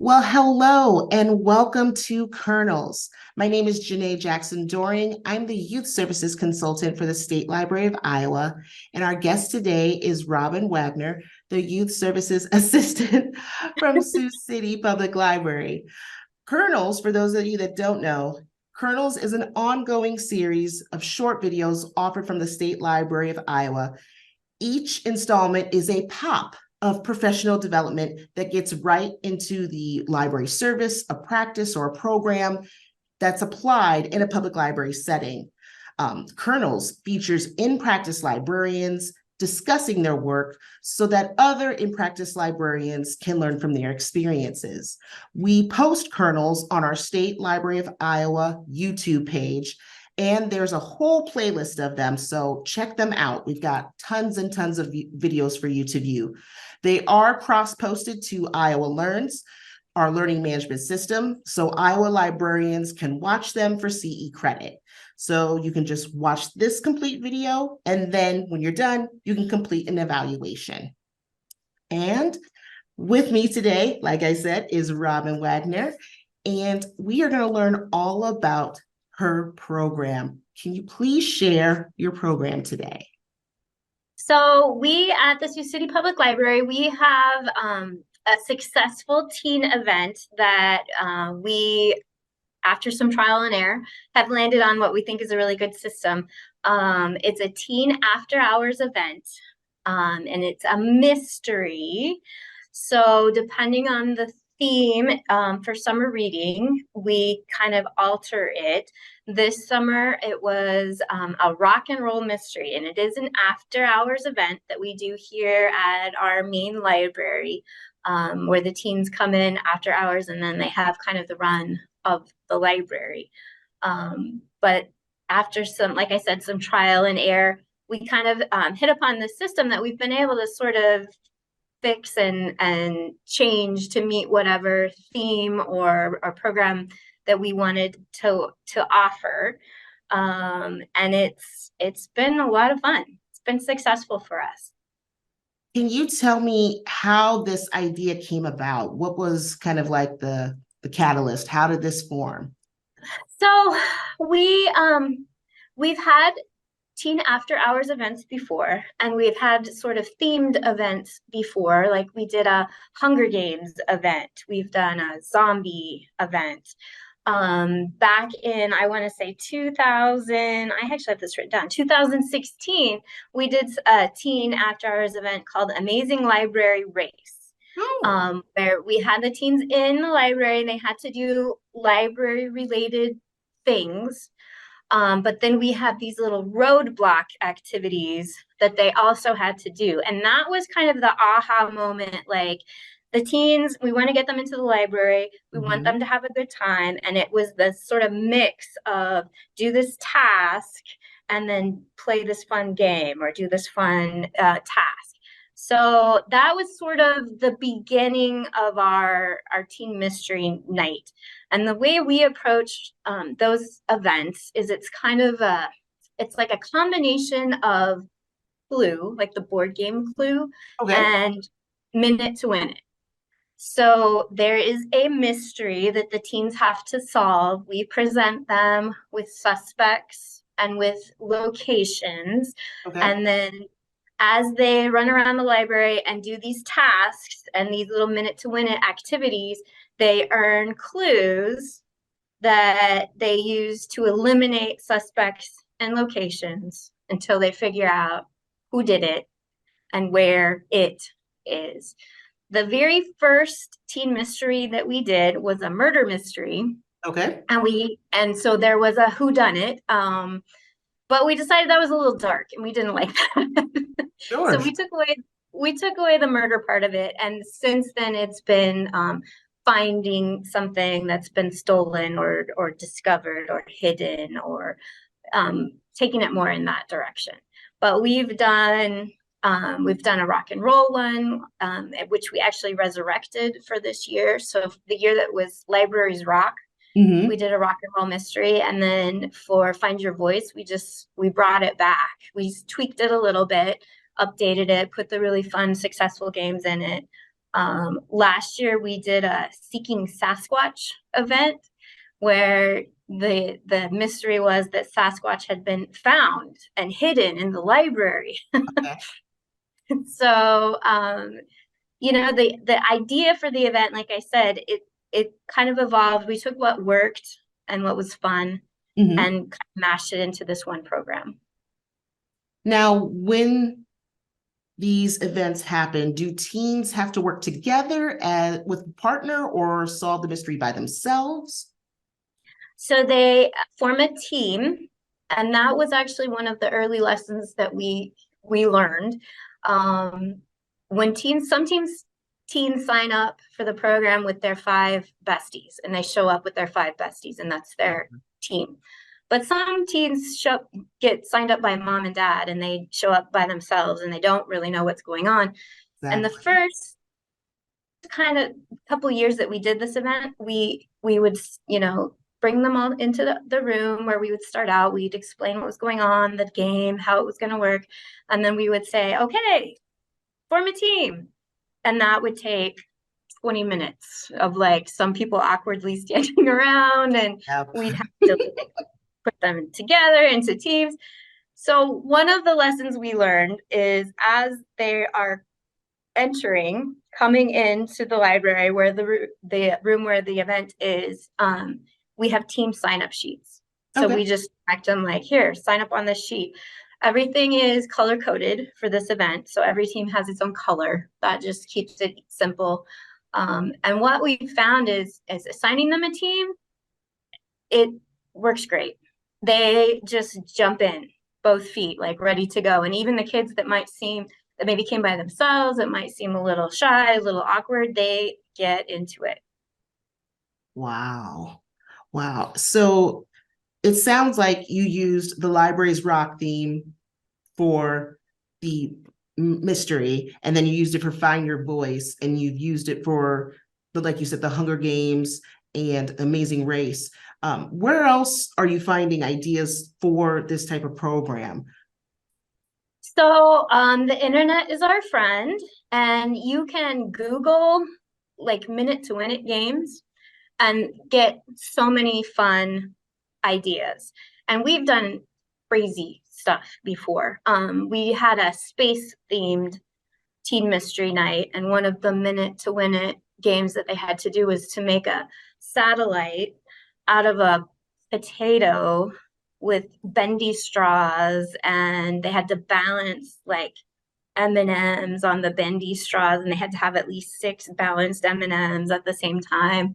Well, hello and welcome to Kernels. My name is Janeé Jackson-Doering. I'm the Youth Services Consultant for the State Library of Iowa, and our guest today is Robin Wagner, the Youth Services Assistant from Sioux City Public Library. Kernels, for those of you that don't know, Kernels is an ongoing series of short videos offered from the State Library of Iowa. Each installment is a pop of professional development that gets right into the library service, a practice, or a program that's applied in a public library setting. Kernels features in-practice librarians discussing their work so that other in-practice librarians can learn from their experiences. We post Kernels on our State Library of Iowa YouTube page, and there's a whole playlist of them, so check them out. We've got tons and tons of videos for you to view. They are cross-posted to Iowa Learns, our learning management system, so Iowa librarians can watch them for CE credit. So you can just watch this complete video, and then when you're done, you can complete an evaluation. And with me today, like I said, is Robin Wagner, and we are going to learn all about her program. Can you please share your program today? So we at the Sioux City Public Library, we have a successful teen event that we, after some trial and error, have landed on what we think is a really good system. It's a teen after hours event, and it's a mystery. So depending on the theme for summer reading, we kind of alter it. This summer, it was a rock and roll mystery, and it is an after hours event that we do here at our main library, where the teens come in after hours and then they have kind of the run of the library. But after some, like I said, some trial and error, we kind of hit upon this system that we've been able to sort of fix and change to meet whatever theme or program that we wanted to offer. And it's been a lot of fun. It's been successful for us. Can you tell me how this idea came about? What was kind of like the catalyst? How did this form? So we've had teen after hours events before, and we've had sort of themed events before. Like we did a Hunger Games event, we've done a zombie event. Back in, I want to say 2000, I actually have this written down, 2016, we did a teen after hours event called Amazing Library Race. Where we had the teens in the library and they had to do library related things. But then we had these little roadblock activities that they also had to do. And that was kind of the aha moment. Like the teens, we want to get them into the library. We want them to have a good time. And it was this sort of mix of do this task and then play this fun game or do this fun task. So that was sort of the beginning of our teen mystery night. And the way we approach those events is it's kind of it's like a combination of Clue, like the board game Clue, and Minute to Win It. So there is a mystery that the teens have to solve. We present them with suspects and with locations, and then as they run around the library and do these tasks and these little Minute to Win It activities, they earn clues that they use to eliminate suspects and locations until they figure out who did it and where it is. The very first teen mystery that we did was a murder mystery. And so there was a whodunit. But we decided that was a little dark and we didn't like that. So we took away the murder part of it. And since then it's been finding something that's been stolen or discovered or hidden or taking it more in that direction. But we've done a rock and roll one, which we actually resurrected for this year. So the year that was Libraries Rock, we did a rock and roll mystery. And then for Find Your Voice, we brought it back. We tweaked it a little bit, updated it, put the really fun, successful games in it. Last year we did a Seeking Sasquatch event where the mystery was that Sasquatch had been found and hidden in the library. Okay. So the idea for the event, like I said, it kind of evolved. We took what worked and what was fun Mhm. and kind of mashed it into this one program. Now, when these events happen, do teams have to work together with a partner or solve the mystery by themselves? So they form a team, and that was actually one of the early lessons that we learned. When some teens sign up for the program with their 5 besties, and they show up with their 5 besties, and that's their team. But some teens get signed up by mom and dad, and they show up by themselves, and they don't really know what's going on. And the Exactly. first kind of couple years that we did this event, we would, bring them all into the room where we would start out. We'd explain what was going on, the game, how it was going to work. And then we would say, okay, form a team. And that would take 20 minutes of like some people awkwardly standing around, and Yep. we'd have to put them together into teams. So one of the lessons we learned is as they are coming into the library where the room where the event is, we have team sign up sheets. So Okay. we just act them like, here, sign up on this sheet. Everything is color coded for this event. So every team has its own color. That just keeps it simple. And what we found is assigning them a team, it works great. They just jump in both feet, like ready to go. And even the kids that maybe came by themselves, it might seem a little shy, a little awkward, they get into it. Wow. Wow. So it sounds like you used the library's rock theme for the mystery, and then you used it for Find Your Voice, and you've used it for like you said, the Hunger Games and Amazing Race. Where else are you finding ideas for this type of program? So the internet is our friend, and you can Google like minute to win it games and get so many fun ideas. And we've done crazy stuff before. We had a space themed teen mystery night, and one of the minute to win it games that they had to do was to make a satellite out of a potato with bendy straws, and they had to balance like M&Ms on the bendy straws, and they had to have at least 6 balanced M&Ms at the same time.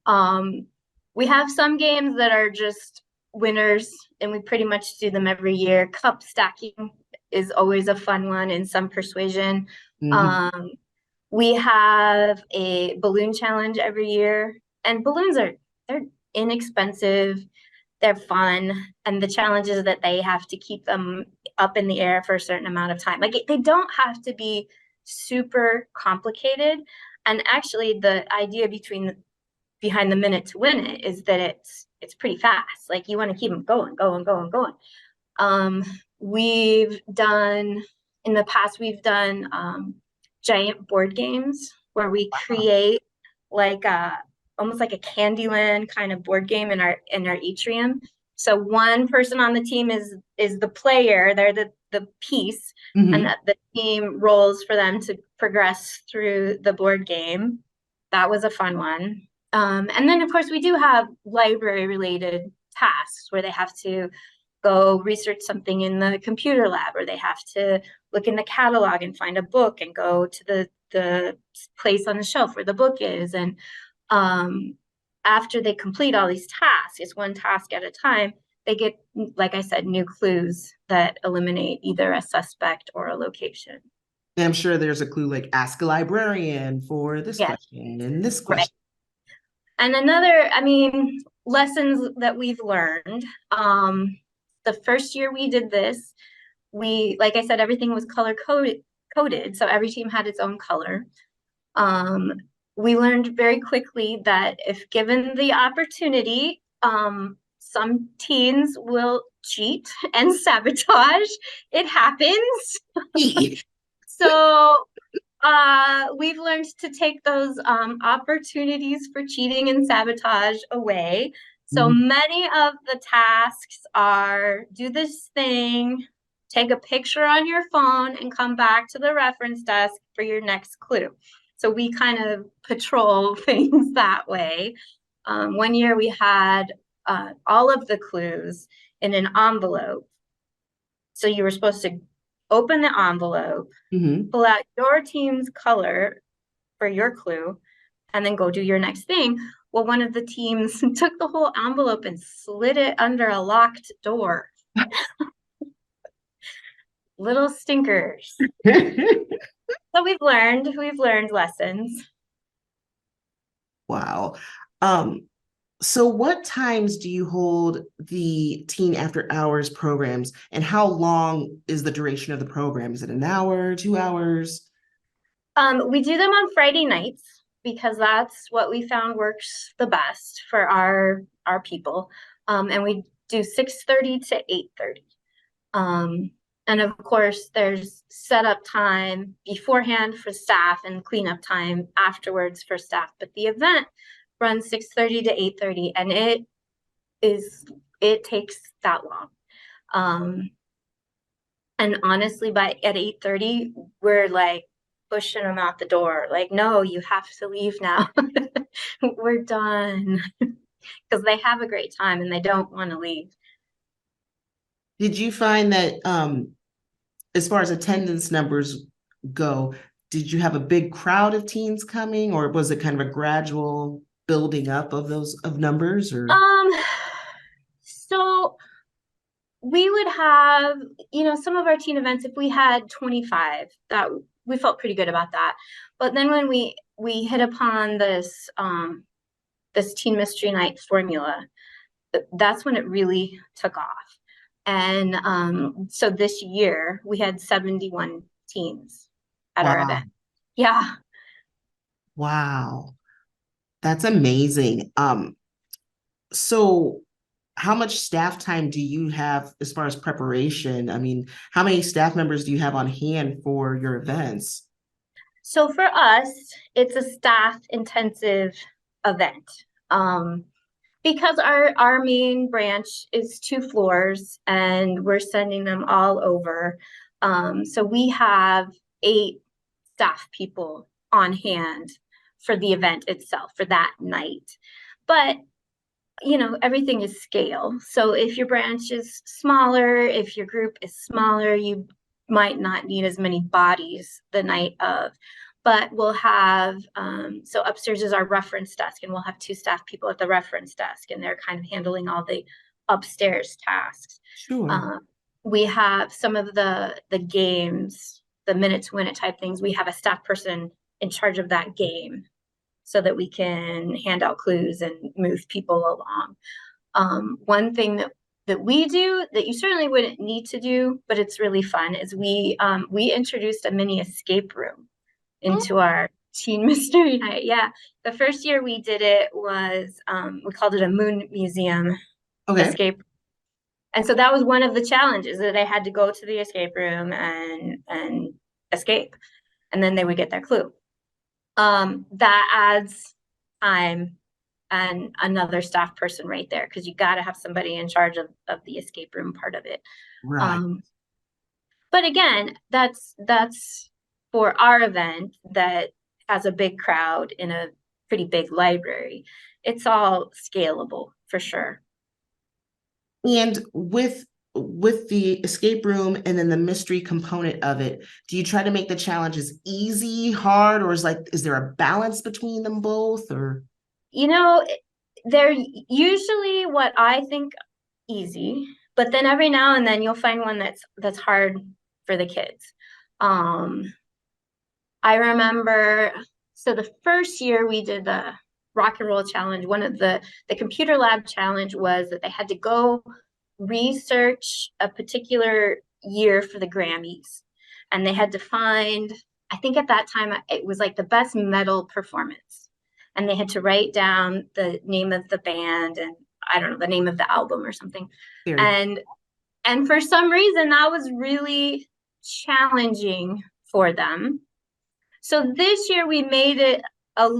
um, we have some games that are just winners, and we pretty much do them every year. Cup stacking is always a fun one, and some persuasion. Mhm. Um, we have a balloon challenge every year, and balloons they're inexpensive, they're fun, and the challenge is that they have to keep them up in the air for a certain amount of time. Like they don't have to be super complicated. And actually, the idea behind the minute to win it is that it's pretty fast. Like you want to keep them going, going, going, going. We've done in the past, we've done giant board games where we create like almost like a Candyland kind of board game in our atrium. So one person on the team is the player, they're the piece, and Mhm. that the team rolls for them to progress through the board game. That was a fun one. And then, of course, we do have library related tasks where they have to go research something in the computer lab, or they have to look in the catalog and find a book and go to the place on the shelf where the book is. And after they complete all these tasks, it's one task at a time, they get, like I said, new clues that eliminate either a suspect or a location. And I'm sure there's a clue like ask a librarian for this Yeah, question and this right. question. And lessons that we've learned. The first year we did this, like I said, everything was color coded, so every team had its own color. Um, we learned very quickly that if given the opportunity, some teens will cheat and sabotage. It happens. So We've learned to take those opportunities for cheating and sabotage away. So Mhm. many of the tasks are do this thing, take a picture on your phone, and come back to the reference desk for your next clue. So we kind of patrol things that way. One year we had all of the clues in an envelope. So you were supposed to open the envelope, Mhm. pull out your team's color for your clue, and then go do your next thing. Well, one of the teams took the whole envelope and slid it under a locked door. Little stinkers. So we've learned lessons. Wow. Um, so what times do you hold the teen after hours programs, and how long is the duration of the program? Is it an hour, 2 hours? We do them on Friday nights because that's what we found works the best for our people. And we do 6:30 to 8:30. And of course, there's setup time beforehand for staff and cleanup time afterwards for staff. But the event runs 6:30 to 8:30, and it takes that long. Um, and honestly, by at 8:30, we're like pushing them out the door. Like, no, you have to leave now. We're done because they have a great time and they don't want to leave. Did you find that as far as attendance numbers go, did you have a big crowd of teens coming, or was it kind of a gradual building up of those of numbers, or Um, so we would have, some of our teen events, if we had 25, that we felt pretty good about that. But then when we hit upon this teen mystery night formula, that's when it really took off. And so this year we had 71 teens at our wow, event. Yeah. wow, that's amazing. So how much staff time do you have as far as preparation? I mean, how many staff members do you have on hand for your events? So for us, it's a staff intensive event. Um, because our main branch is 2 floors and we're sending them all over. So we have 8 staff people on hand for the event itself for that night. But everything is scale. So if your branch is smaller, if your group is smaller, you might not need as many bodies the night of. But we'll have, so upstairs is our reference desk, and we'll have 2 staff people at the reference desk, and they're kind of handling all the upstairs tasks. Sure. Um, we have some of the games, the minute to win it type things. We have a staff person in charge of that game so that we can hand out clues and move people along. One thing that we do that you certainly wouldn't need to do, but it's really fun, is we introduced a mini escape room into our teen mystery night. Yeah, the first year we did it was we called it a moon museum Okay. escape. And so that was one of the challenges, that they had to go to the escape room and escape, and then they would get their clue. That adds time and another staff person right there, because you got to have somebody in charge of the escape room part of it. Right. Um, but again, that's for our event that has a big crowd in a pretty big library. It's all scalable for sure. And with the escape room and then the mystery component of it, do you try to make the challenges easy, hard, or is there a balance between them both, or You know, they're usually what I think easy, but then every now and then you'll find one that's hard for the kids. Um, I remember, so the first year we did the rock and roll challenge, one of the computer lab challenge was that they had to go research a particular year for the Grammys. And they had to find, I think at that time it was like the best metal performance. And they had to write down the name of the band and I don't know, the name of the album or something. very And and for some reason that was really challenging for them. So this year we made it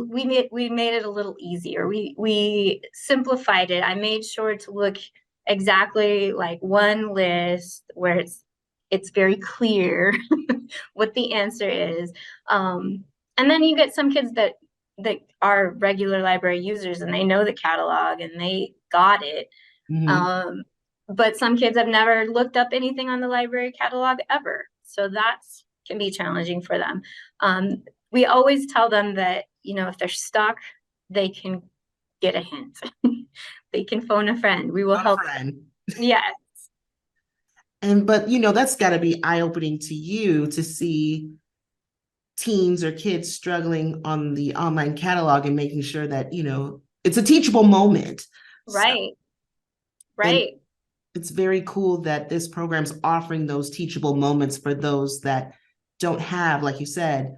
we made it a little easier. We simplified it. I made sure to look exactly like one list where it's very clear what the answer is. And then you get some kids that are regular library users and they know the catalog and they got it. Mhm. But some kids have never looked up anything on the library catalog ever. So that's can be challenging for them. We always tell them that, if they're stuck, they can get a hint. They can phone a friend. We will Not a help them. friend. Yes. But that's got to be eye-opening to you to see teens or kids struggling on the online catalog and making sure that, it's a teachable moment. So, Right. and Right. it's very cool that this program's offering those teachable moments for those that don't have, like you said,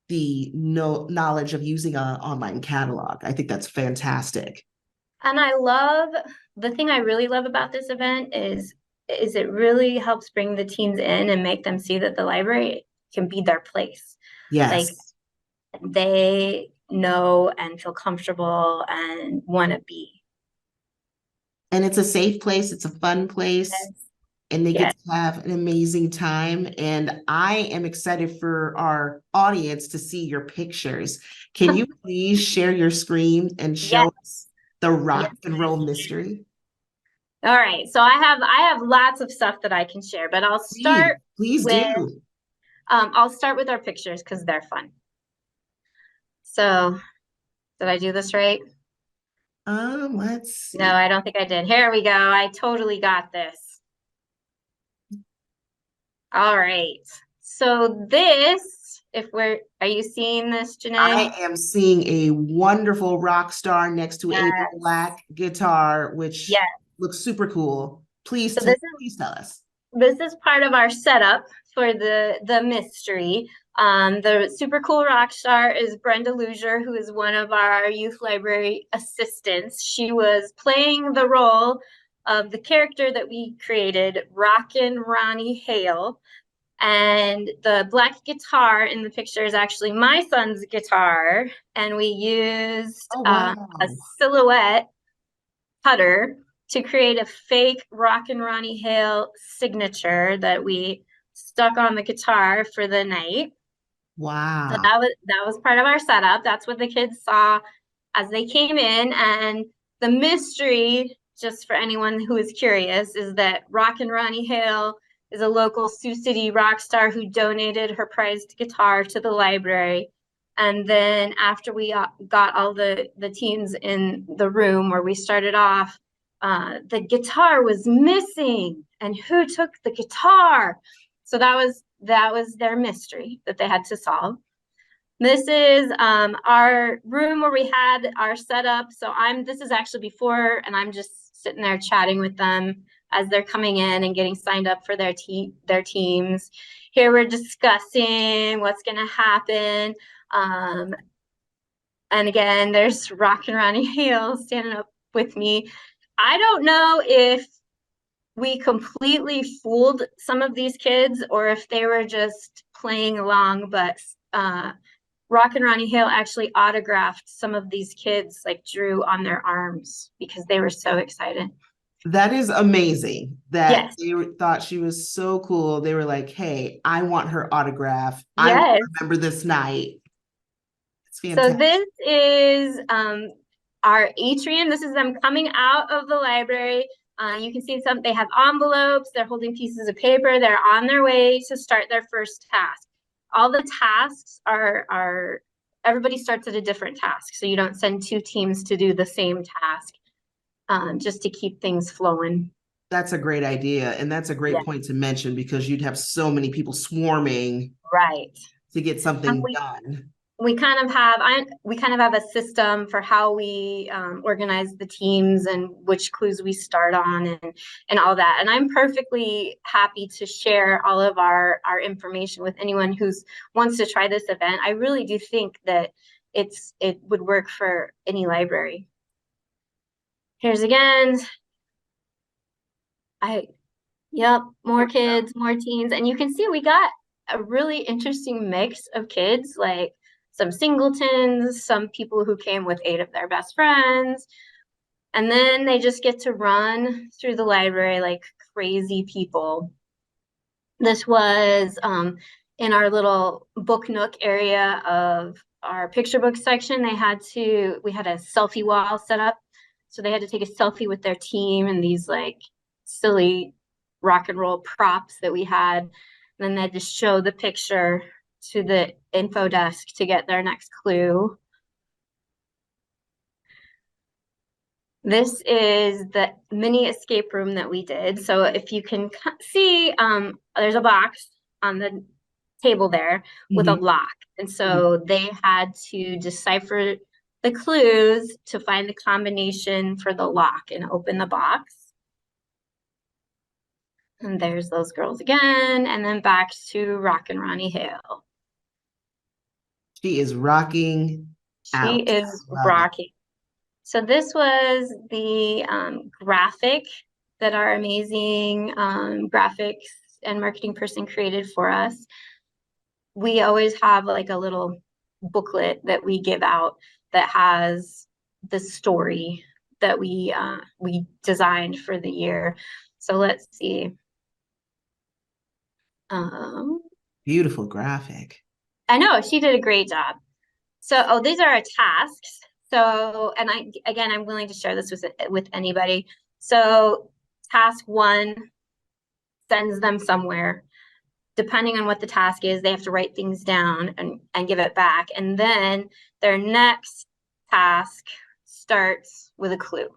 the knowledge of using an online catalog. I think that's fantastic. And the thing I really love about this event is it really helps bring the teens in and make them see that the library can be their place. Like Yes. they know and feel comfortable and want to be. And it's a safe place, it's a fun place, Yes. and they get Yes. to have an amazing time. And I am excited for our audience to see your pictures. Can you please share your screen and Yes. show us the rock Yes. and roll mystery? All right. So I have lots of stuff that I can share, but Please with do. I'll start with our pictures because they're fun. So did I do this right? Let's No, see. I don't think I did. Here we go. I totally got this. All right. So are you seeing this, I Janeé? am seeing a wonderful rock star next to a Yes. black guitar, which Yes. looks super cool. So Please tell us. this is part of our setup for the mystery. The super cool rock star is Brenda Luzier, who is one of our youth library assistants. She was playing the role of the character that we created, Rockin' Ronnie Hale. And the black guitar in the picture is actually my son's guitar. And we used Oh, a wow. silhouette putter to create a fake Rockin' Ronnie Hale signature that we stuck on the guitar for the night. So Wow. that was part of our setup. That's what the kids saw as they came in. And the mystery, just for anyone who is curious, is that Rockin' Ronnie Hale is a local Sioux City rock star who donated her prized guitar to the library. And then after we got all the teams in the room where we started off, the guitar was missing. And who took the guitar? So that was their mystery that they had to solve. This is our room where we had our setup. So this is actually before, and I'm just sitting there chatting with them as they're coming in and getting signed up for their teams. Here we're discussing what's going to happen. And again, there's Rockin' Ronnie Hale standing up with me. I don't know if we completely fooled some of these kids or if they were just playing along, but Rockin' Ronnie Hale actually autographed some of these kids, like drew on their arms because they were so excited. That is amazing that Yes. they thought she was so cool. They were like, hey, I want her autograph. I will Yes. remember this night. It's So fantastic. this is our atrium. This is them coming out of the library. You can see they have envelopes. They're holding pieces of paper. They're on their way to start their first task. All the tasks are everybody starts at a different task. So you don't send two teams to do the same task, just to keep things flowing. That's a great idea. And that's a Yeah, great point to mention because you'd have so many people swarming right. to get And something done. we kind of have a system for how we organize the teams and which clues we start on and all that. And I'm perfectly happy to share all of our information with anyone who's wants to try this event. I really do think that it would work for any library. Here's again. Yep, more kids, more teens, and you can see we got a really interesting mix of kids, like some singletons, some people who came with 8 of their best friends. And then they just get to run through the library like crazy people. This was in our little book nook area of our picture book section. We had a selfie wall set up. So they had to take a selfie with their team and these like silly rock and roll props that we had. And then they had to show the picture to the info desk to get their next clue. This is the mini escape room that we did. So if you can see, there's a box on the table there with a lock. And so they had to decipher the clues to find the combination for the lock and open the box. And there's those girls again, and then back to Rockin' Ronnie Hale. She is rocking out. She is rocking. So this was the graphic that our amazing graphics and marketing person created for us. We always have like a little booklet that we give out that has the story that we designed for the year. So let's see. Beautiful graphic. I know, she did a great job. So, these are our tasks. So, and I'm willing to share this with anybody. So task 1 sends them somewhere. Depending on what the task is, they have to write things down and give it back. And then their next task starts with a clue.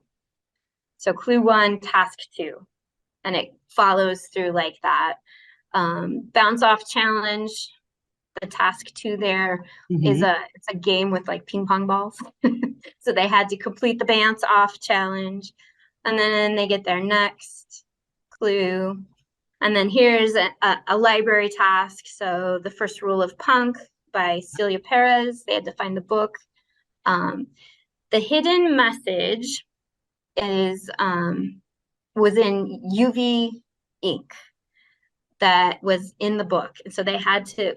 So clue 1, task 2, and it follows through like that. Bounce off challenge. The task 2 there is it's a game with like ping pong balls. So they had to complete the bounce off challenge, and then they get their next clue. And then here's a library task. So the First Rule of Punk by Celia Perez. They had to find the book. The hidden message was in UV ink that was in the book. And so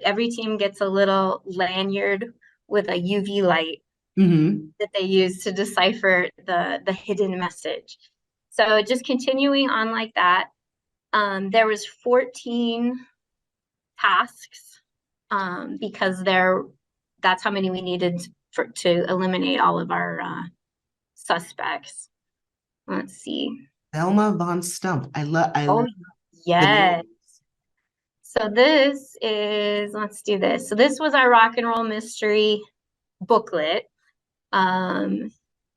every team gets a little lanyard with a UV light that they use to decipher the hidden message. So just continuing on like that. There was 14 tasks because that's how many we needed to eliminate all of our suspects. Let's see. Thelma von Stump. I love. Oh, yes. So this is, let's do this. So this was our rock and roll mystery booklet. Rockin'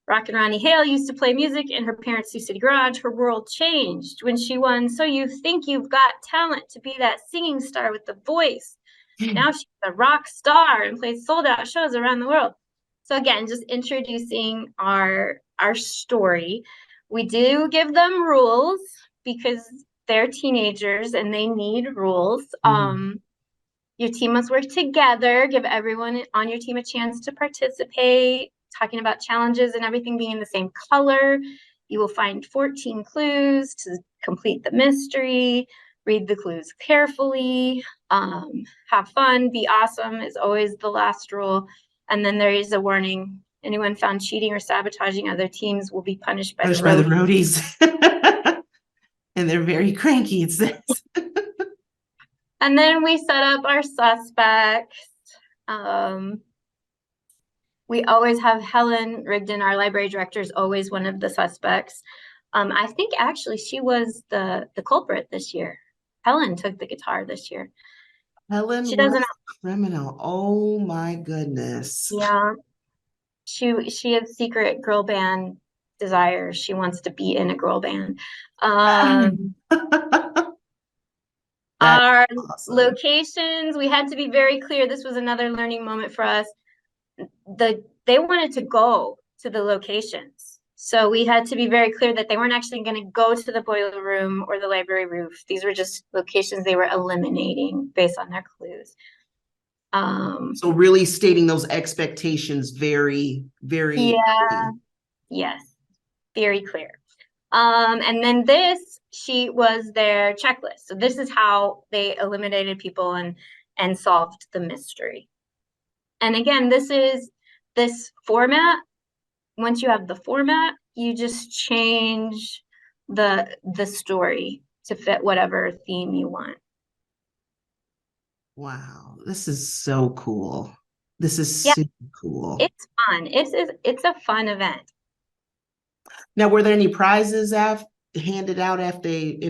Ronnie Hale used to play music in her parents' Sioux City garage. Her world changed when she won So You Think You've Got Talent to be that singing star with the voice. Now she's a rock star and plays sold out shows around the world. So again, just introducing our story. We do give them rules because they're teenagers and they need rules. Your team must work together, give everyone on your team a chance to participate, talking about challenges and everything being the same color. You will find 14 clues to complete the mystery, read the clues carefully, have fun, be awesome is always the last rule. And then there is a warning. Anyone found cheating or sabotaging other teams will be punished by the roadies. And they're very cranky, it says. And then we set up our suspects. We always have Helen Rigdon, our library director, is always one of the suspects. I think actually she was the culprit this year. Helen took the guitar this year. Helen was a criminal. Oh my goodness. Yeah. She has secret girl band desires. She wants to be in a girl band. Our locations, we had to be very clear. This was another learning moment for us. They wanted to go to the locations. So we had to be very clear that they weren't actually going to go to the boiler room or the library roof. These were just locations they were eliminating based on their clues. So really stating those expectations very, very clear. Yes, very clear. And then this sheet was their checklist. So this is how they eliminated people. And and solved the mystery. And again, this format. Once you have the format, you just change the story to fit whatever theme you want. Wow, this is so cool. This is Yeah, super cool. it's fun. It's a fun event. Now, were there any prizes handed out if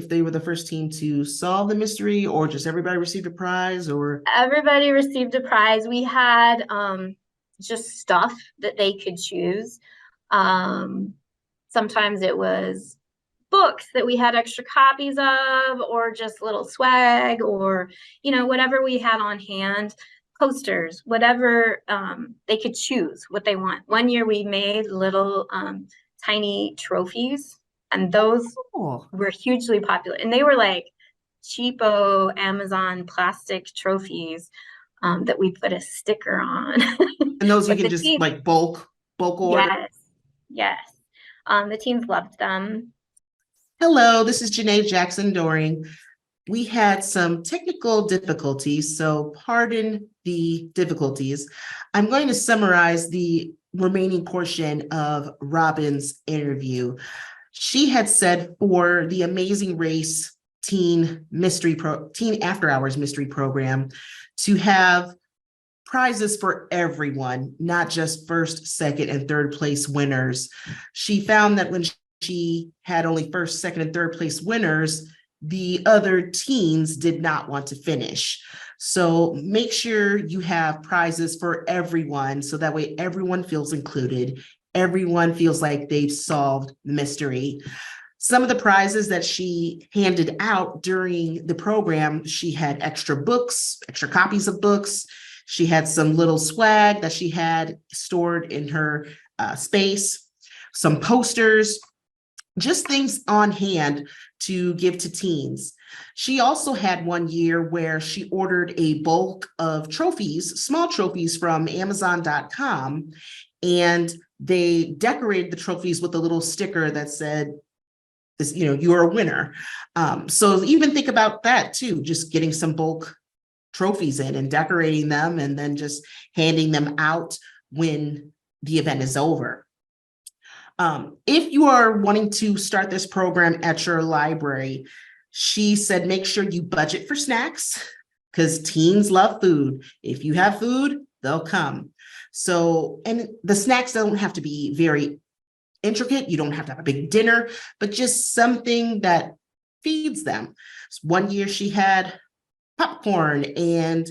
they were the first team to solve the mystery, or just everybody received a prize, or? Everybody received a prize. We had just stuff that they could choose. Sometimes it was books that we had extra copies of, or just little swag, or whatever we had on hand, posters, whatever. They could choose what they want. One year we made little tiny trophies, and those were hugely popular, and they were like cheapo Amazon plastic trophies that we put a sticker on. And those you But can just teens, like bulk order? yes. The teens loved them. Hello, this is Janeé Jackson-Doering. We had some technical difficulties, so pardon the difficulties. I'm going to summarize the remaining portion of Robin's interview. She had said for the Amazing Race Teen After Hours Mystery Program to have prizes for everyone, not just first, second, and third place winners. She found that when she had only first, second, and third place winners, the other teens did not want to finish. So make sure you have prizes for everyone, so that way everyone feels included. Everyone feels like they've solved the mystery. Some of the prizes that she handed out during the program, she had extra books, extra copies of books. She had some little swag that she had stored in her space, some posters, just things on hand to give to teens. She also had one year where she ordered a bulk of trophies, small trophies from Amazon.com, and they decorated the trophies with a little sticker that said, you're a winner. So even think about that too, just getting some bulk trophies in and decorating them and then just handing them out when the event is over. If you are wanting to start this program at your library, she said, make sure you budget for snacks because teens love food. If you have food, they'll come. So, and the snacks don't have to be very intricate. You don't have to have a big dinner, but just something that feeds them. One year she had popcorn and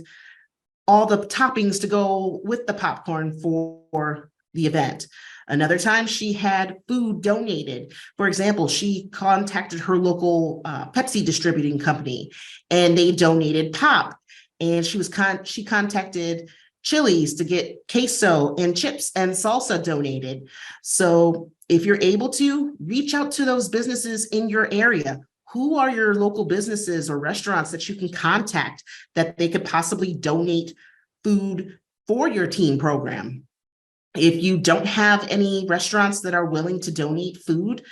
all the toppings to go with the popcorn for the event. Another time she had food donated. For example, she contacted her local Pepsi distributing company and they donated pop. And she contacted Chili's to get queso and chips and salsa donated. So if you're able to, reach out to those businesses in your area. Who are your local businesses or restaurants that you can contact that they could possibly donate food for your teen program? If you don't have any restaurants that are willing to donate food,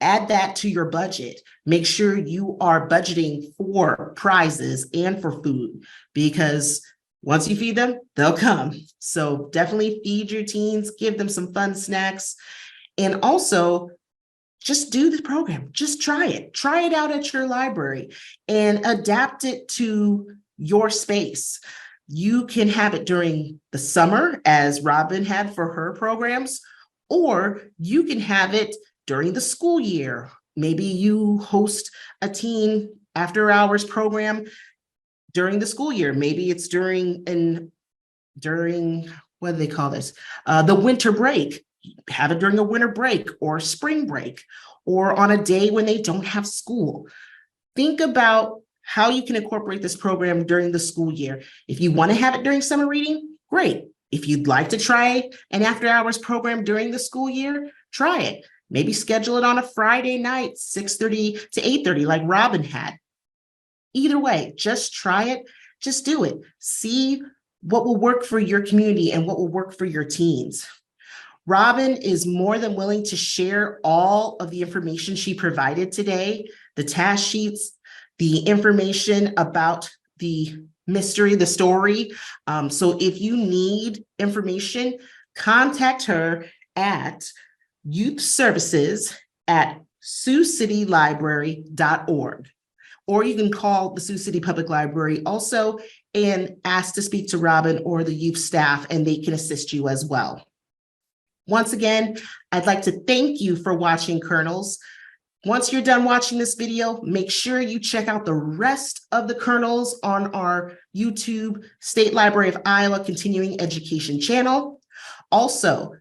add that to your budget. Make sure you are budgeting for prizes and for food, because once you feed them, they'll come. So definitely feed your teens, give them some fun snacks, and also just do the program. Just try it. Try it out at your library and adapt it to your space. You can have it during the summer, as Robin had for her programs, or you can have it during the school year. Maybe you host a teen after hours program during the school year. Maybe it's during, what do they call this? The winter break. Have it during a winter break or spring break, or on a day when they don't have school. Think about how you can incorporate this program during the school year. If you want to have it during summer reading, great. If you'd like to try an after hours program during the school year, try it. Maybe schedule it on a Friday night, 6:30 to 8:30, like Robin had. Either way, just try it, just do it. See what will work for your community and what will work for your teens. Robin is more than willing to share all of the information she provided today, the task sheets, the information about the mystery, the story. So if you need information, contact her at youthservices@siouxcitylibrary.org. Or you can call the Sioux City Public Library also and ask to speak to Robin or the youth staff, and they can assist you as well. Once again, I'd like to thank you for watching Kernels. Once you're done watching this video, make sure you check out the rest of the Kernels on our YouTube State Library of Iowa Continuing Education channel. Also,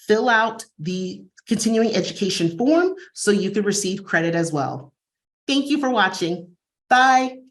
fill out the continuing education form so you can receive credit as well. Thank you for watching. Bye.